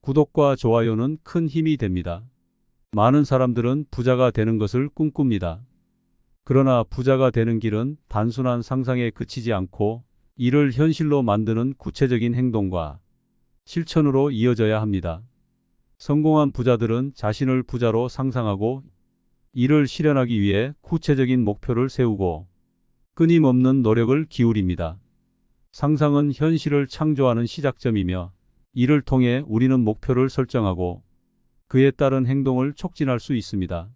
구독과 좋아요는 큰 힘이 됩니다. 많은 사람들은 부자가 되는 것을 꿈꿉니다. 그러나 부자가 되는 길은 단순한 상상에 그치지 않고 이를 현실로 만드는 구체적인 행동과 실천으로 이어져야 합니다. 성공한 부자들은 자신을 부자로 상상하고 이를 실현하기 위해 구체적인 목표를 세우고 끊임없는 노력을 기울입니다. 상상은 현실을 창조하는 시작점이며 이를 통해 우리는 목표를 설정하고 그에 따른 행동을 촉진할 수 있습니다.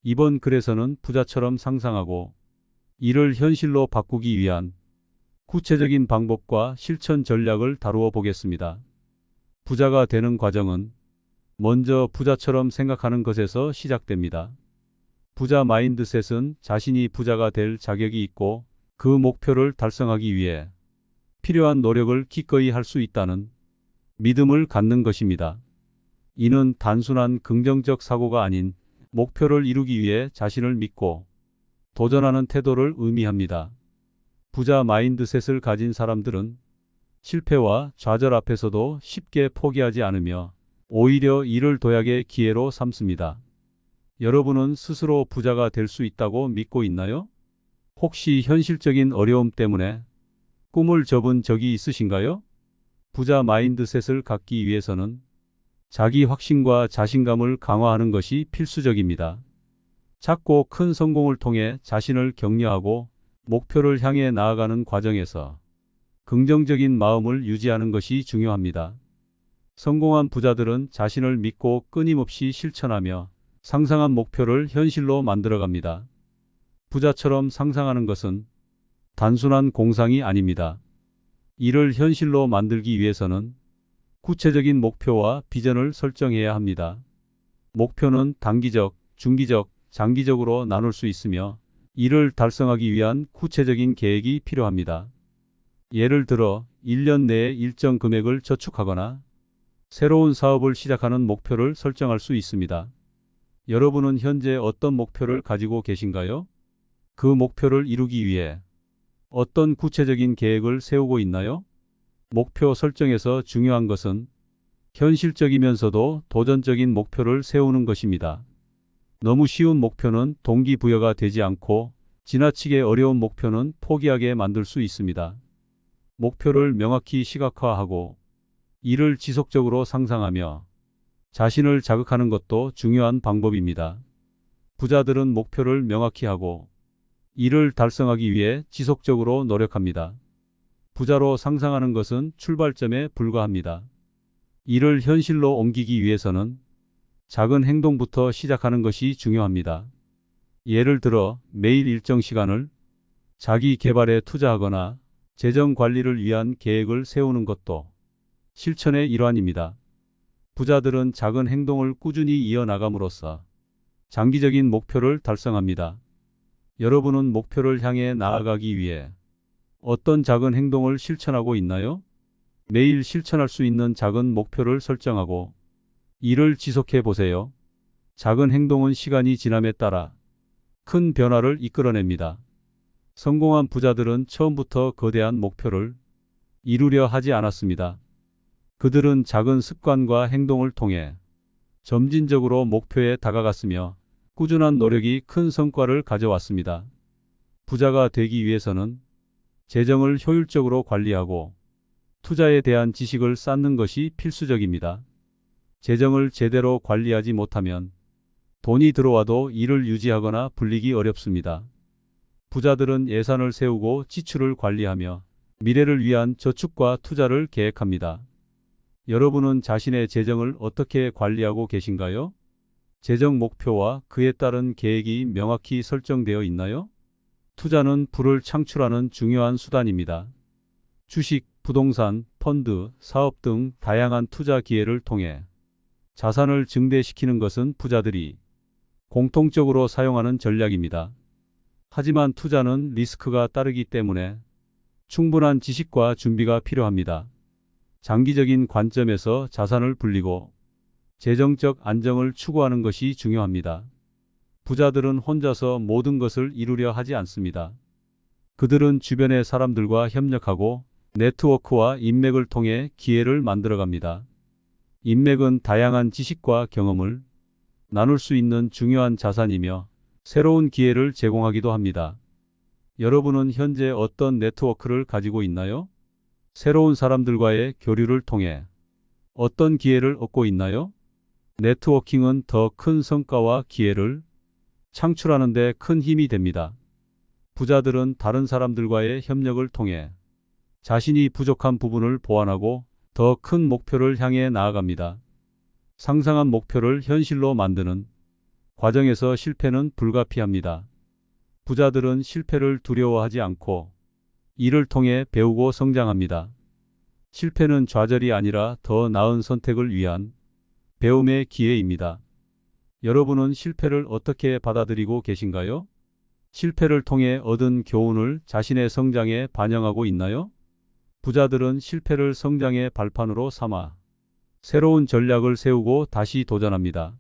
이번 글에서는 부자처럼 상상하고 이를 현실로 바꾸기 위한 구체적인 방법과 실천 전략을 다루어 보겠습니다. 부자가 되는 과정은 먼저 부자처럼 생각하는 것에서 시작됩니다. 부자 마인드셋은 자신이 부자가 될 자격이 있고 그 목표를 달성하기 위해 필요한 노력을 기꺼이 할 수 있다는 믿음을 갖는 것입니다. 이는 단순한 긍정적 사고가 아닌 목표를 이루기 위해 자신을 믿고 도전하는 태도를 의미합니다. 부자 마인드셋을 가진 사람들은 실패와 좌절 앞에서도 쉽게 포기하지 않으며 오히려 이를 도약의 기회로 삼습니다. 여러분은 스스로 부자가 될 수 있다고 믿고 있나요? 혹시 현실적인 어려움 때문에 꿈을 접은 적이 있으신가요? 부자 마인드셋을 갖기 위해서는 자기 확신과 자신감을 강화하는 것이 필수적입니다. 작고 큰 성공을 통해 자신을 격려하고 목표를 향해 나아가는 과정에서 긍정적인 마음을 유지하는 것이 중요합니다. 성공한 부자들은 자신을 믿고 끊임없이 실천하며 상상한 목표를 현실로 만들어갑니다. 부자처럼 상상하는 것은 단순한 공상이 아닙니다. 이를 현실로 만들기 위해서는 구체적인 목표와 비전을 설정해야 합니다. 목표는 단기적, 중기적, 장기적으로 나눌 수 있으며 이를 달성하기 위한 구체적인 계획이 필요합니다. 예를 들어 1년 내에 일정 금액을 저축하거나 새로운 사업을 시작하는 목표를 설정할 수 있습니다. 여러분은 현재 어떤 목표를 가지고 계신가요? 그 목표를 이루기 위해 어떤 구체적인 계획을 세우고 있나요? 목표 설정에서 중요한 것은 현실적이면서도 도전적인 목표를 세우는 것입니다. 너무 쉬운 목표는 동기부여가 되지 않고 지나치게 어려운 목표는 포기하게 만들 수 있습니다. 목표를 명확히 시각화하고 이를 지속적으로 상상하며 자신을 자극하는 것도 중요한 방법입니다. 부자들은 목표를 명확히 하고 이를 달성하기 위해 지속적으로 노력합니다. 부자로 상상하는 것은 출발점에 불과합니다. 이를 현실로 옮기기 위해서는 작은 행동부터 시작하는 것이 중요합니다. 예를 들어 매일 일정 시간을 자기 개발에 투자하거나 재정 관리를 위한 계획을 세우는 것도 실천의 일환입니다. 부자들은 작은 행동을 꾸준히 이어나감으로써 장기적인 목표를 달성합니다. 여러분은 목표를 향해 나아가기 위해 어떤 작은 행동을 실천하고 있나요? 매일 실천할 수 있는 작은 목표를 설정하고 이를 지속해 보세요. 작은 행동은 시간이 지남에 따라 큰 변화를 이끌어냅니다. 성공한 부자들은 처음부터 거대한 목표를 이루려 하지 않았습니다. 그들은 작은 습관과 행동을 통해 점진적으로 목표에 다가갔으며 꾸준한 노력이 큰 성과를 가져왔습니다. 부자가 되기 위해서는 재정을 효율적으로 관리하고 투자에 대한 지식을 쌓는 것이 필수적입니다. 재정을 제대로 관리하지 못하면 돈이 들어와도 이를 유지하거나 불리기 어렵습니다. 부자들은 예산을 세우고 지출을 관리하며 미래를 위한 저축과 투자를 계획합니다. 여러분은 자신의 재정을 어떻게 관리하고 계신가요? 재정 목표와 그에 따른 계획이 명확히 설정되어 있나요? 투자는 부를 창출하는 중요한 수단입니다. 주식, 부동산, 펀드, 사업 등 다양한 투자 기회를 통해 자산을 증대시키는 것은 부자들이 공통적으로 사용하는 전략입니다. 하지만 투자는 리스크가 따르기 때문에 충분한 지식과 준비가 필요합니다. 장기적인 관점에서 자산을 불리고 재정적 안정을 추구하는 것이 중요합니다. 부자들은 혼자서 모든 것을 이루려 하지 않습니다. 그들은 주변의 사람들과 협력하고 네트워크와 인맥을 통해 기회를 만들어갑니다. 인맥은 다양한 지식과 경험을 나눌 수 있는 중요한 자산이며 새로운 기회를 제공하기도 합니다. 여러분은 현재 어떤 네트워크를 가지고 있나요? 새로운 사람들과의 교류를 통해 어떤 기회를 얻고 있나요? 네트워킹은 더 큰 성과와 기회를 창출하는 데 큰 힘이 됩니다. 부자들은 다른 사람들과의 협력을 통해 자신이 부족한 부분을 보완하고 더 큰 목표를 향해 나아갑니다. 상상한 목표를 현실로 만드는 과정에서 실패는 불가피합니다. 부자들은 실패를 두려워하지 않고 이를 통해 배우고 성장합니다. 실패는 좌절이 아니라 더 나은 선택을 위한 배움의 기회입니다. 여러분은 실패를 어떻게 받아들이고 계신가요? 실패를 통해 얻은 교훈을 자신의 성장에 반영하고 있나요? 부자들은 실패를 성장의 발판으로 삼아 새로운 전략을 세우고 다시 도전합니다.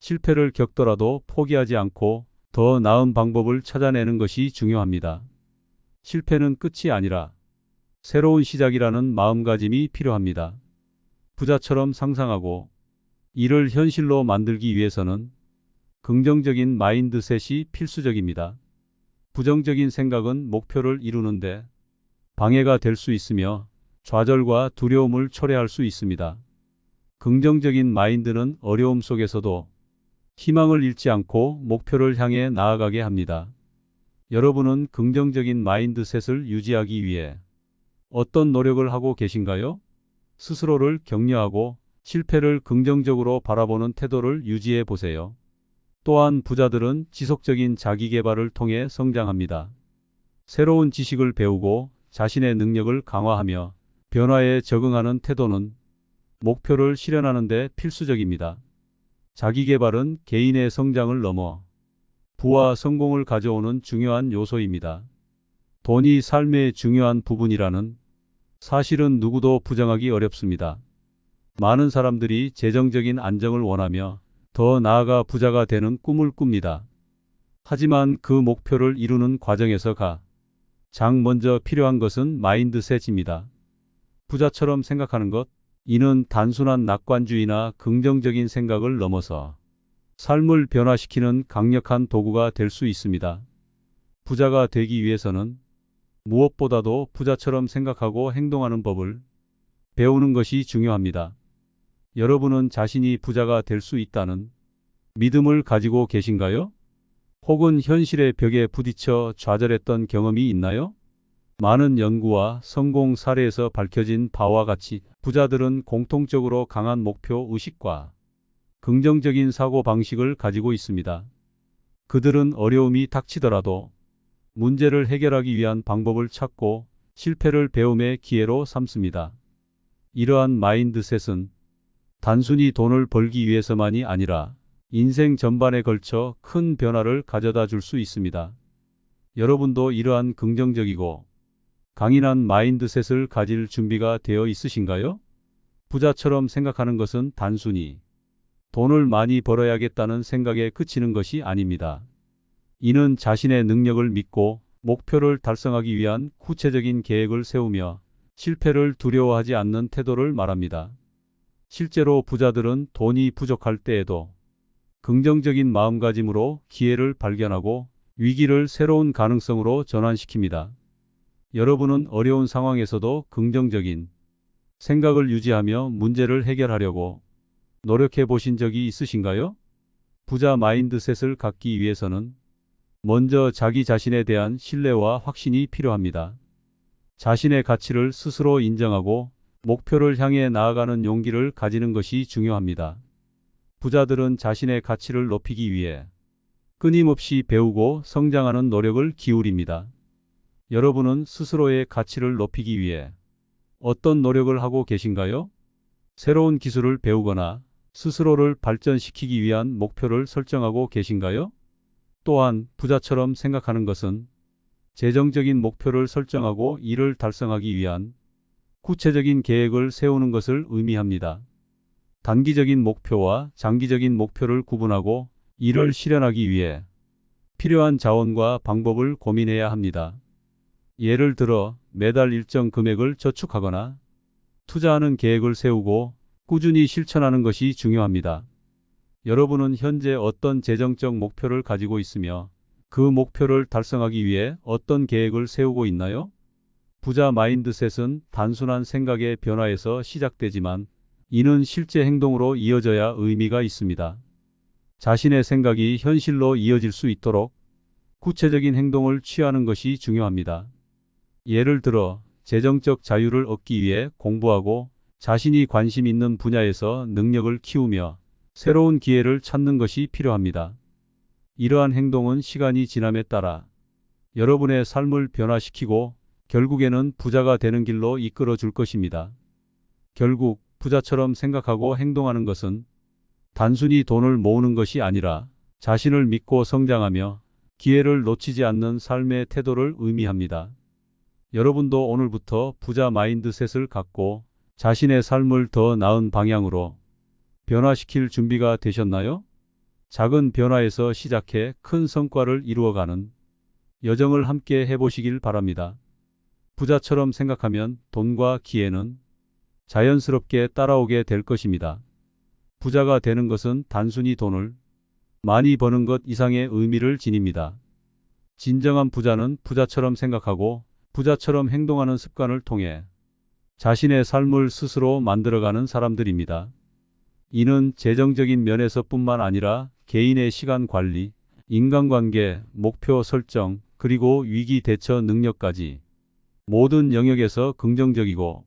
실패를 겪더라도 포기하지 않고 더 나은 방법을 찾아내는 것이 중요합니다. 실패는 끝이 아니라 새로운 시작이라는 마음가짐이 필요합니다. 부자처럼 상상하고 이를 현실로 만들기 위해서는 긍정적인 마인드셋이 필수적입니다. 부정적인 생각은 목표를 이루는데 방해가 될 수 있으며 좌절과 두려움을 초래할 수 있습니다. 긍정적인 마인드는 어려움 속에서도 희망을 잃지 않고 목표를 향해 나아가게 합니다. 여러분은 긍정적인 마인드셋을 유지하기 위해 어떤 노력을 하고 계신가요? 스스로를 격려하고 실패를 긍정적으로 바라보는 태도를 유지해 보세요. 또한 부자들은 지속적인 자기 개발을 통해 성장합니다. 새로운 지식을 배우고 자신의 능력을 강화하며 변화에 적응하는 태도는 목표를 실현하는 데 필수적입니다. 자기 개발은 개인의 성장을 넘어 부와 성공을 가져오는 중요한 요소입니다. 돈이 삶의 중요한 부분이라는 사실은 누구도 부정하기 어렵습니다. 많은 사람들이 재정적인 안정을 원하며 더 나아가 부자가 되는 꿈을 꿉니다. 하지만 그 목표를 이루는 과정에서 가장 먼저 필요한 것은 마인드셋입니다. 부자처럼 생각하는 것, 이는 단순한 낙관주의나 긍정적인 생각을 넘어서 삶을 변화시키는 강력한 도구가 될 수 있습니다. 부자가 되기 위해서는 무엇보다도 부자처럼 생각하고 행동하는 법을 배우는 것이 중요합니다. 여러분은 자신이 부자가 될 수 있다는 믿음을 가지고 계신가요? 혹은 현실의 벽에 부딪혀 좌절했던 경험이 있나요? 많은 연구와 성공 사례에서 밝혀진 바와 같이 부자들은 공통적으로 강한 목표 의식과 긍정적인 사고 방식을 가지고 있습니다. 그들은 어려움이 닥치더라도 문제를 해결하기 위한 방법을 찾고 실패를 배움의 기회로 삼습니다. 이러한 마인드셋은 단순히 돈을 벌기 위해서만이 아니라 인생 전반에 걸쳐 큰 변화를 가져다 줄 수 있습니다. 여러분도 이러한 긍정적이고 강인한 마인드셋을 가질 준비가 되어 있으신가요? 부자처럼 생각하는 것은 단순히 돈을 많이 벌어야겠다는 생각에 그치는 것이 아닙니다. 이는 자신의 능력을 믿고 목표를 달성하기 위한 구체적인 계획을 세우며 실패를 두려워하지 않는 태도를 말합니다. 실제로 부자들은 돈이 부족할 때에도 긍정적인 마음가짐으로 기회를 발견하고 위기를 새로운 가능성으로 전환시킵니다. 여러분은 어려운 상황에서도 긍정적인 생각을 유지하며 문제를 해결하려고 노력해 보신 적이 있으신가요? 부자 마인드셋을 갖기 위해서는 먼저 자기 자신에 대한 신뢰와 확신이 필요합니다. 자신의 가치를 스스로 인정하고 목표를 향해 나아가는 용기를 가지는 것이 중요합니다. 부자들은 자신의 가치를 높이기 위해 끊임없이 배우고 성장하는 노력을 기울입니다. 여러분은 스스로의 가치를 높이기 위해 어떤 노력을 하고 계신가요? 새로운 기술을 배우거나 스스로를 발전시키기 위한 목표를 설정하고 계신가요? 또한 부자처럼 생각하는 것은 재정적인 목표를 설정하고 이를 달성하기 위한 구체적인 계획을 세우는 것을 의미합니다. 단기적인 목표와 장기적인 목표를 구분하고 이를 실현하기 위해 필요한 자원과 방법을 고민해야 합니다. 예를 들어 매달 일정 금액을 저축하거나 투자하는 계획을 세우고 꾸준히 실천하는 것이 중요합니다. 여러분은 현재 어떤 재정적 목표를 가지고 있으며 그 목표를 달성하기 위해 어떤 계획을 세우고 있나요? 부자 마인드셋은 단순한 생각의 변화에서 시작되지만 이는 실제 행동으로 이어져야 의미가 있습니다. 자신의 생각이 현실로 이어질 수 있도록 구체적인 행동을 취하는 것이 중요합니다. 예를 들어 재정적 자유를 얻기 위해 공부하고 자신이 관심 있는 분야에서 능력을 키우며 새로운 기회를 찾는 것이 필요합니다. 이러한 행동은 시간이 지남에 따라 여러분의 삶을 변화시키고 결국에는 부자가 되는 길로 이끌어 줄 것입니다. 결국 부자처럼 생각하고 행동하는 것은 단순히 돈을 모으는 것이 아니라 자신을 믿고 성장하며 기회를 놓치지 않는 삶의 태도를 의미합니다. 여러분도 오늘부터 부자 마인드셋을 갖고 자신의 삶을 더 나은 방향으로 변화시킬 준비가 되셨나요? 작은 변화에서 시작해 큰 성과를 이루어가는 여정을 함께 해보시길 바랍니다. 부자처럼 생각하면 돈과 기회는 자연스럽게 따라오게 될 것입니다. 부자가 되는 것은 단순히 돈을 많이 버는 것 이상의 의미를 지닙니다. 진정한 부자는 부자처럼 생각하고 부자처럼 행동하는 습관을 통해 자신의 삶을 스스로 만들어가는 사람들입니다. 이는 재정적인 면에서뿐만 아니라 개인의 시간 관리, 인간관계, 목표 설정, 그리고 위기 대처 능력까지 모든 영역에서 긍정적이고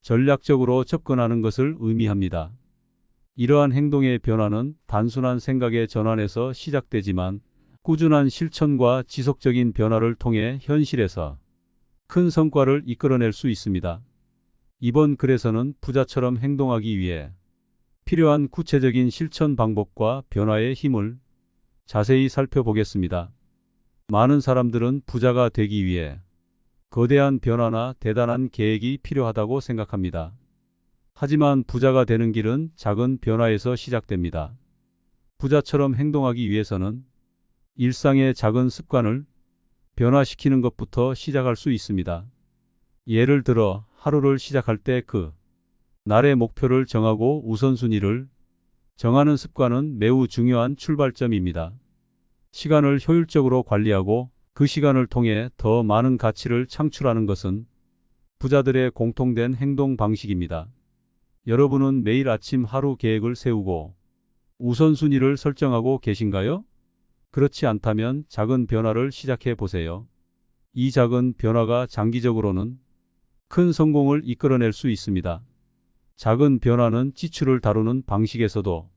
전략적으로 접근하는 것을 의미합니다. 이러한 행동의 변화는 단순한 생각의 전환에서 시작되지만 꾸준한 실천과 지속적인 변화를 통해 현실에서 큰 성과를 이끌어낼 수 있습니다. 이번 글에서는 부자처럼 행동하기 위해 필요한 구체적인 실천 방법과 변화의 힘을 자세히 살펴보겠습니다. 많은 사람들은 부자가 되기 위해 거대한 변화나 대단한 계획이 필요하다고 생각합니다. 하지만 부자가 되는 길은 작은 변화에서 시작됩니다. 부자처럼 행동하기 위해서는 일상의 작은 습관을 변화시키는 것부터 시작할 수 있습니다. 예를 들어 하루를 시작할 때 그 날의 목표를 정하고 우선순위를 정하는 습관은 매우 중요한 출발점입니다. 시간을 효율적으로 관리하고 그 시간을 통해 더 많은 가치를 창출하는 것은 부자들의 공통된 행동 방식입니다. 여러분은 매일 아침 하루 계획을 세우고 우선순위를 설정하고 계신가요? 그렇지 않다면 작은 변화를 시작해 보세요. 이 작은 변화가 장기적으로는 큰 성공을 이끌어낼 수 있습니다. 작은 변화는 지출을 다루는 방식에서도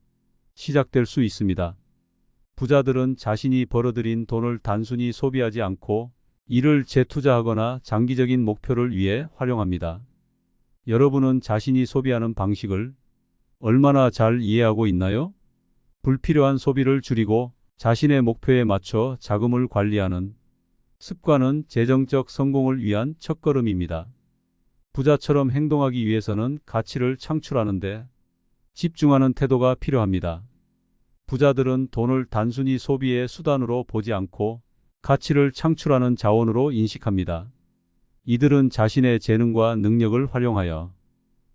시작될 수 있습니다. 부자들은 자신이 벌어들인 돈을 단순히 소비하지 않고 이를 재투자하거나 장기적인 목표를 위해 활용합니다. 여러분은 자신이 소비하는 방식을 얼마나 잘 이해하고 있나요? 불필요한 소비를 줄이고 자신의 목표에 맞춰 자금을 관리하는 습관은 재정적 성공을 위한 첫걸음입니다. 부자처럼 행동하기 위해서는 가치를 창출하는 데 집중하는 태도가 필요합니다. 부자들은 돈을 단순히 소비의 수단으로 보지 않고 가치를 창출하는 자원으로 인식합니다. 이들은 자신의 재능과 능력을 활용하여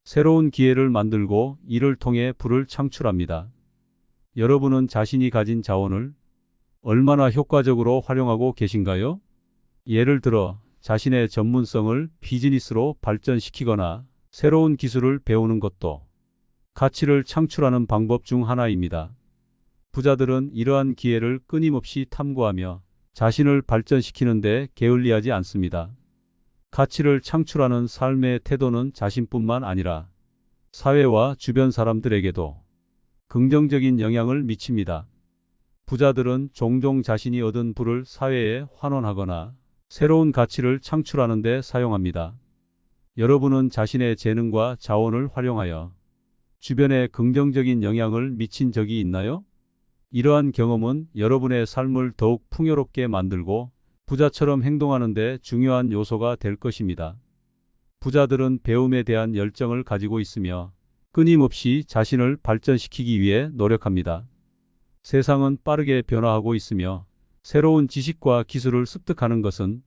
새로운 기회를 만들고 이를 통해 부를 창출합니다. 여러분은 자신이 가진 자원을 얼마나 효과적으로 활용하고 계신가요? 예를 들어 자신의 전문성을 비즈니스로 발전시키거나 새로운 기술을 배우는 것도 가치를 창출하는 방법 중 하나입니다. 부자들은 이러한 기회를 끊임없이 탐구하며 자신을 발전시키는 데 게을리하지 않습니다. 가치를 창출하는 삶의 태도는 자신뿐만 아니라 사회와 주변 사람들에게도 긍정적인 영향을 미칩니다. 부자들은 종종 자신이 얻은 부를 사회에 환원하거나 새로운 가치를 창출하는 데 사용합니다. 여러분은 자신의 재능과 자원을 활용하여 주변에 긍정적인 영향을 미친 적이 있나요? 이러한 경험은 여러분의 삶을 더욱 풍요롭게 만들고 부자처럼 행동하는 데 중요한 요소가 될 것입니다. 부자들은 배움에 대한 열정을 가지고 있으며 끊임없이 자신을 발전시키기 위해 노력합니다. 세상은 빠르게 변화하고 있으며 새로운 지식과 기술을 습득하는 것은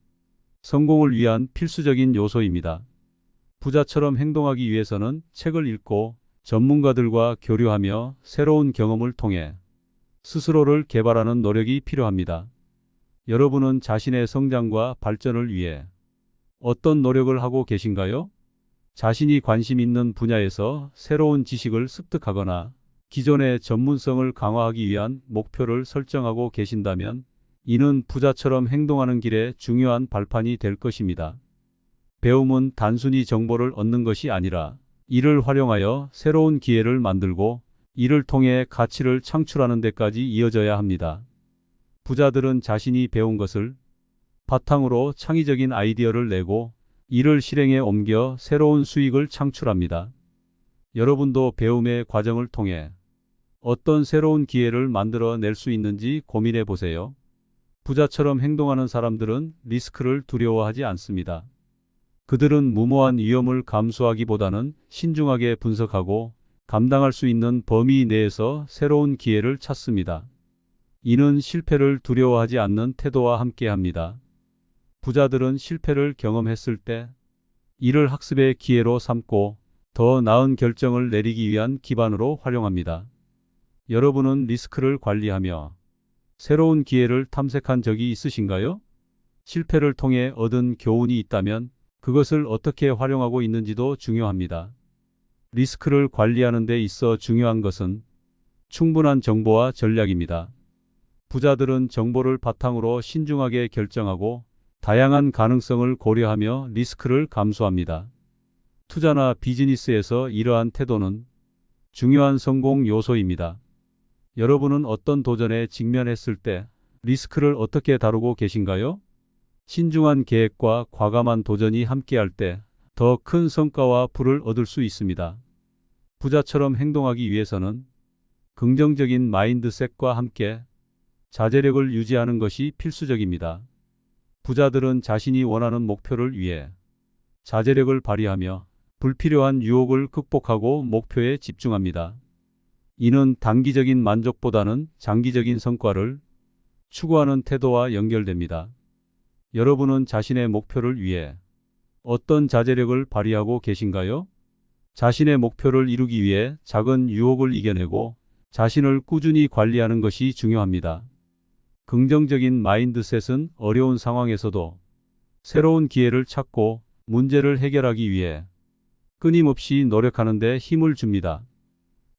성공을 위한 필수적인 요소입니다. 부자처럼 행동하기 위해서는 책을 읽고 전문가들과 교류하며 새로운 경험을 통해 스스로를 개발하는 노력이 필요합니다. 여러분은 자신의 성장과 발전을 위해 어떤 노력을 하고 계신가요? 자신이 관심 있는 분야에서 새로운 지식을 습득하거나 기존의 전문성을 강화하기 위한 목표를 설정하고 계신다면 이는 부자처럼 행동하는 길에 중요한 발판이 될 것입니다. 배움은 단순히 정보를 얻는 것이 아니라 이를 활용하여 새로운 기회를 만들고 이를 통해 가치를 창출하는 데까지 이어져야 합니다. 부자들은 자신이 배운 것을 바탕으로 창의적인 아이디어를 내고 이를 실행에 옮겨 새로운 수익을 창출합니다. 여러분도 배움의 과정을 통해 어떤 새로운 기회를 만들어 낼 수 있는지 고민해 보세요. 부자처럼 행동하는 사람들은 리스크를 두려워하지 않습니다. 그들은 무모한 위험을 감수하기보다는 신중하게 분석하고 감당할 수 있는 범위 내에서 새로운 기회를 찾습니다. 이는 실패를 두려워하지 않는 태도와 함께합니다. 부자들은 실패를 경험했을 때 이를 학습의 기회로 삼고 더 나은 결정을 내리기 위한 기반으로 활용합니다. 여러분은 리스크를 관리하며 새로운 기회를 탐색한 적이 있으신가요? 실패를 통해 얻은 교훈이 있다면 그것을 어떻게 활용하고 있는지도 중요합니다. 리스크를 관리하는 데 있어 중요한 것은 충분한 정보와 전략입니다. 부자들은 정보를 바탕으로 신중하게 결정하고 다양한 가능성을 고려하며 리스크를 감수합니다. 투자나 비즈니스에서 이러한 태도는 중요한 성공 요소입니다. 여러분은 어떤 도전에 직면했을 때 리스크를 어떻게 다루고 계신가요? 신중한 계획과 과감한 도전이 함께할 때 더 큰 성과와 부를 얻을 수 있습니다. 부자처럼 행동하기 위해서는 긍정적인 마인드셋과 함께 자제력을 유지하는 것이 필수적입니다. 부자들은 자신이 원하는 목표를 위해 자제력을 발휘하며 불필요한 유혹을 극복하고 목표에 집중합니다. 이는 단기적인 만족보다는 장기적인 성과를 추구하는 태도와 연결됩니다. 여러분은 자신의 목표를 위해 어떤 자제력을 발휘하고 계신가요? 자신의 목표를 이루기 위해 작은 유혹을 이겨내고 자신을 꾸준히 관리하는 것이 중요합니다. 긍정적인 마인드셋은 어려운 상황에서도 새로운 기회를 찾고 문제를 해결하기 위해 끊임없이 노력하는 데 힘을 줍니다.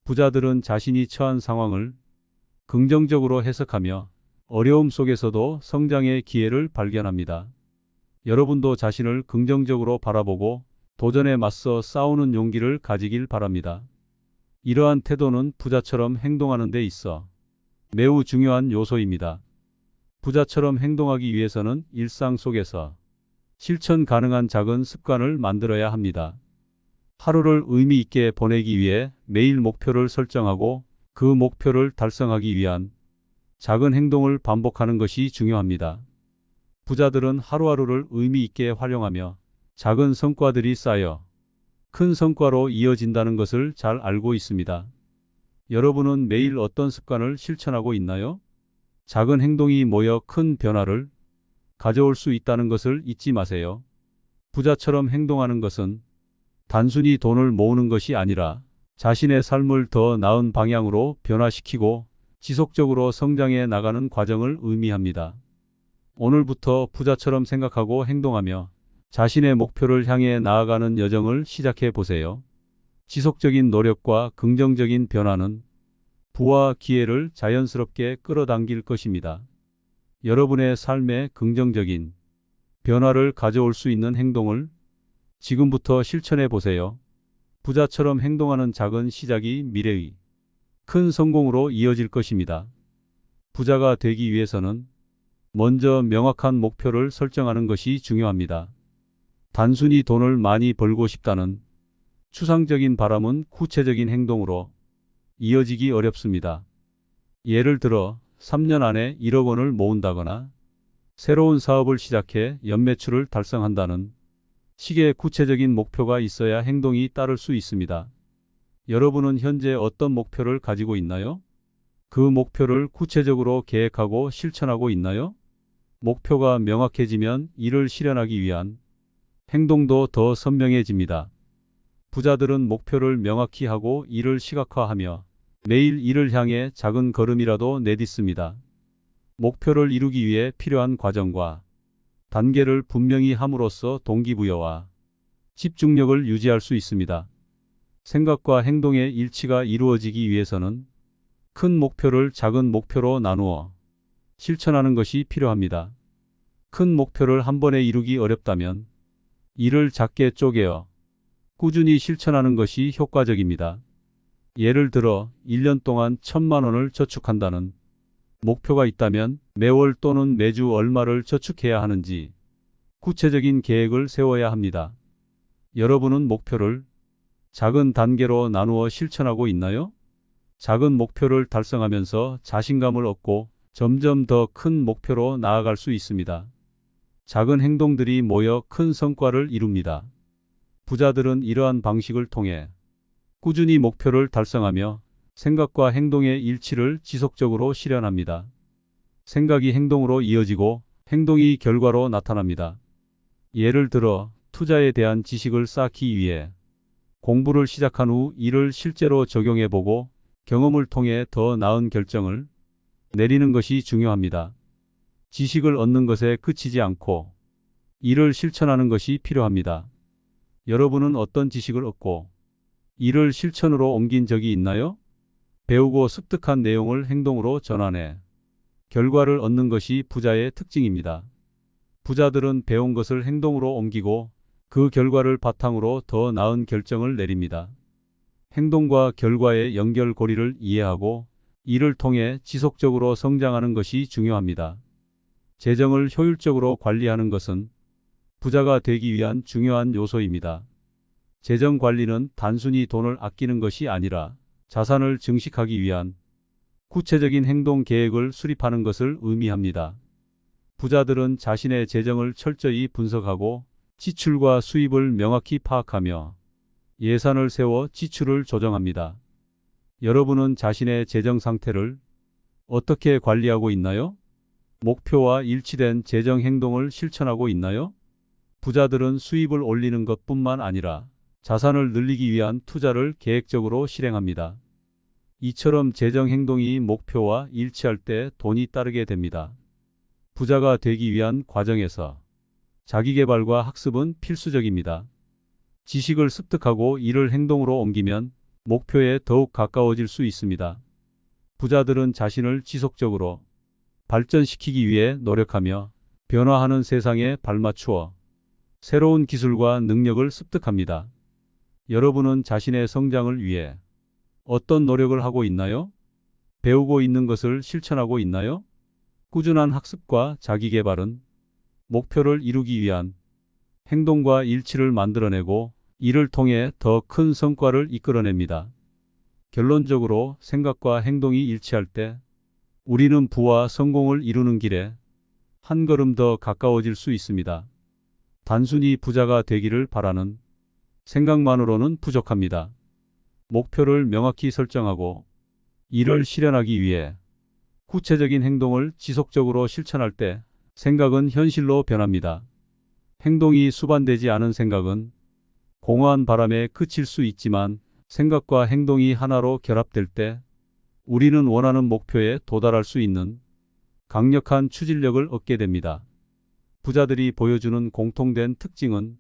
부자들은 자신이 처한 상황을 긍정적으로 해석하며 어려움 속에서도 성장의 기회를 발견합니다. 여러분도 자신을 긍정적으로 바라보고 도전에 맞서 싸우는 용기를 가지길 바랍니다. 이러한 태도는 부자처럼 행동하는 데 있어 매우 중요한 요소입니다. 부자처럼 행동하기 위해서는 일상 속에서 실천 가능한 작은 습관을 만들어야 합니다. 하루를 의미 있게 보내기 위해 매일 목표를 설정하고 그 목표를 달성하기 위한 작은 행동을 반복하는 것이 중요합니다. 부자들은 하루하루를 의미 있게 활용하며 작은 성과들이 쌓여 큰 성과로 이어진다는 것을 잘 알고 있습니다. 여러분은 매일 어떤 습관을 실천하고 있나요? 작은 행동이 모여 큰 변화를 가져올 수 있다는 것을 잊지 마세요. 부자처럼 행동하는 것은 단순히 돈을 모으는 것이 아니라 자신의 삶을 더 나은 방향으로 변화시키고 지속적으로 성장해 나가는 과정을 의미합니다. 오늘부터 부자처럼 생각하고 행동하며 자신의 목표를 향해 나아가는 여정을 시작해 보세요. 지속적인 노력과 긍정적인 변화는 부와 기회를 자연스럽게 끌어당길 것입니다. 여러분의 삶에 긍정적인 변화를 가져올 수 있는 행동을 지금부터 실천해 보세요. 부자처럼 행동하는 작은 시작이 미래의 큰 성공으로 이어질 것입니다. 부자가 되기 위해서는 먼저 명확한 목표를 설정하는 것이 중요합니다. 단순히 돈을 많이 벌고 싶다는 추상적인 바람은 구체적인 행동으로 이어지기 어렵습니다. 예를 들어 3년 안에 1억 원을 모은다거나 새로운 사업을 시작해 연매출을 달성한다는 식의 구체적인 목표가 있어야 행동이 따를 수 있습니다. 여러분은 현재 어떤 목표를 가지고 있나요? 그 목표를 구체적으로 계획하고 실천하고 있나요? 목표가 명확해지면 이를 실현하기 위한 행동도 더 선명해집니다. 부자들은 목표를 명확히 하고 이를 시각화하며 매일 이를 향해 작은 걸음이라도 내딛습니다. 목표를 이루기 위해 필요한 과정과 단계를 분명히 함으로써 동기부여와 집중력을 유지할 수 있습니다. 생각과 행동의 일치가 이루어지기 위해서는 큰 목표를 작은 목표로 나누어 실천하는 것이 필요합니다. 큰 목표를 한 번에 이루기 어렵다면 이를 작게 쪼개어 꾸준히 실천하는 것이 효과적입니다. 예를 들어 1년 동안 1,000만 원을 저축한다는 목표가 있다면 매월 또는 매주 얼마를 저축해야 하는지 구체적인 계획을 세워야 합니다. 여러분은 목표를 작은 단계로 나누어 실천하고 있나요? 작은 목표를 달성하면서 자신감을 얻고 점점 더 큰 목표로 나아갈 수 있습니다. 작은 행동들이 모여 큰 성과를 이룹니다. 부자들은 이러한 방식을 통해 꾸준히 목표를 달성하며 생각과 행동의 일치를 지속적으로 실현합니다. 생각이 행동으로 이어지고 행동이 결과로 나타납니다. 예를 들어 투자에 대한 지식을 쌓기 위해 공부를 시작한 후 이를 실제로 적용해 보고 경험을 통해 더 나은 결정을 내리는 것이 중요합니다. 지식을 얻는 것에 그치지 않고 이를 실천하는 것이 필요합니다. 여러분은 어떤 지식을 얻고 이를 실천으로 옮긴 적이 있나요? 배우고 습득한 내용을 행동으로 전환해 결과를 얻는 것이 부자의 특징입니다. 부자들은 배운 것을 행동으로 옮기고 그 결과를 바탕으로 더 나은 결정을 내립니다. 행동과 결과의 연결고리를 이해하고 이를 통해 지속적으로 성장하는 것이 중요합니다. 재정을 효율적으로 관리하는 것은 부자가 되기 위한 중요한 요소입니다. 재정 관리는 단순히 돈을 아끼는 것이 아니라 자산을 증식하기 위한 구체적인 행동 계획을 수립하는 것을 의미합니다. 부자들은 자신의 재정을 철저히 분석하고 지출과 수입을 명확히 파악하며 예산을 세워 지출을 조정합니다. 여러분은 자신의 재정 상태를 어떻게 관리하고 있나요? 목표와 일치된 재정 행동을 실천하고 있나요? 부자들은 수입을 올리는 것뿐만 아니라 자산을 늘리기 위한 투자를 계획적으로 실행합니다. 이처럼 재정 행동이 목표와 일치할 때 돈이 따르게 됩니다. 부자가 되기 위한 과정에서 자기계발과 학습은 필수적입니다. 지식을 습득하고 이를 행동으로 옮기면 목표에 더욱 가까워질 수 있습니다. 부자들은 자신을 지속적으로 발전시키기 위해 노력하며 변화하는 세상에 발맞추어 새로운 기술과 능력을 습득합니다. 여러분은 자신의 성장을 위해 어떤 노력을 하고 있나요? 배우고 있는 것을 실천하고 있나요? 꾸준한 학습과 자기계발은 목표를 이루기 위한 행동과 일치를 만들어내고 이를 통해 더 큰 성과를 이끌어냅니다. 결론적으로 생각과 행동이 일치할 때 우리는 부와 성공을 이루는 길에 한 걸음 더 가까워질 수 있습니다. 단순히 부자가 되기를 바라는 생각만으로는 부족합니다. 목표를 명확히 설정하고 이를 실현하기 위해 구체적인 행동을 지속적으로 실천할 때 생각은 현실로 변합니다. 행동이 수반되지 않은 생각은 공허한 바람에 그칠 수 있지만 생각과 행동이 하나로 결합될 때 우리는 원하는 목표에 도달할 수 있는 강력한 추진력을 얻게 됩니다. 부자들이 보여주는 공통된 특징은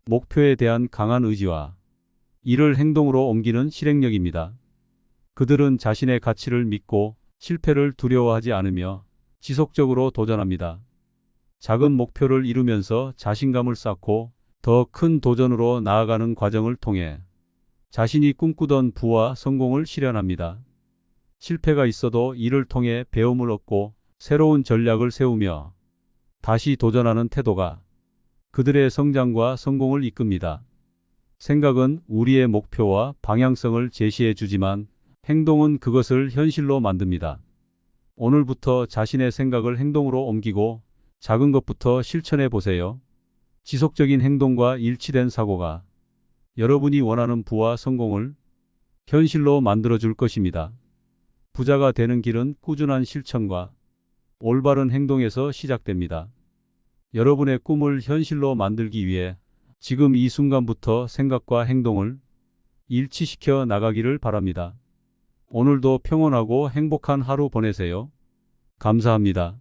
목표에 대한 강한 의지와 이를 행동으로 옮기는 실행력입니다. 그들은 자신의 가치를 믿고 실패를 두려워하지 않으며 지속적으로 도전합니다. 작은 목표를 이루면서 자신감을 쌓고 더 큰 도전으로 나아가는 과정을 통해 자신이 꿈꾸던 부와 성공을 실현합니다. 실패가 있어도 이를 통해 배움을 얻고 새로운 전략을 세우며 다시 도전하는 태도가 그들의 성장과 성공을 이끕니다. 생각은 우리의 목표와 방향성을 제시해 주지만 행동은 그것을 현실로 만듭니다. 오늘부터 자신의 생각을 행동으로 옮기고 작은 것부터 실천해 보세요. 지속적인 행동과 일치된 사고가 여러분이 원하는 부와 성공을 현실로 만들어 줄 것입니다. 부자가 되는 길은 꾸준한 실천과 올바른 행동에서 시작됩니다. 여러분의 꿈을 현실로 만들기 위해 지금 이 순간부터 생각과 행동을 일치시켜 나가기를 바랍니다. 오늘도 평온하고 행복한 하루 보내세요. 감사합니다.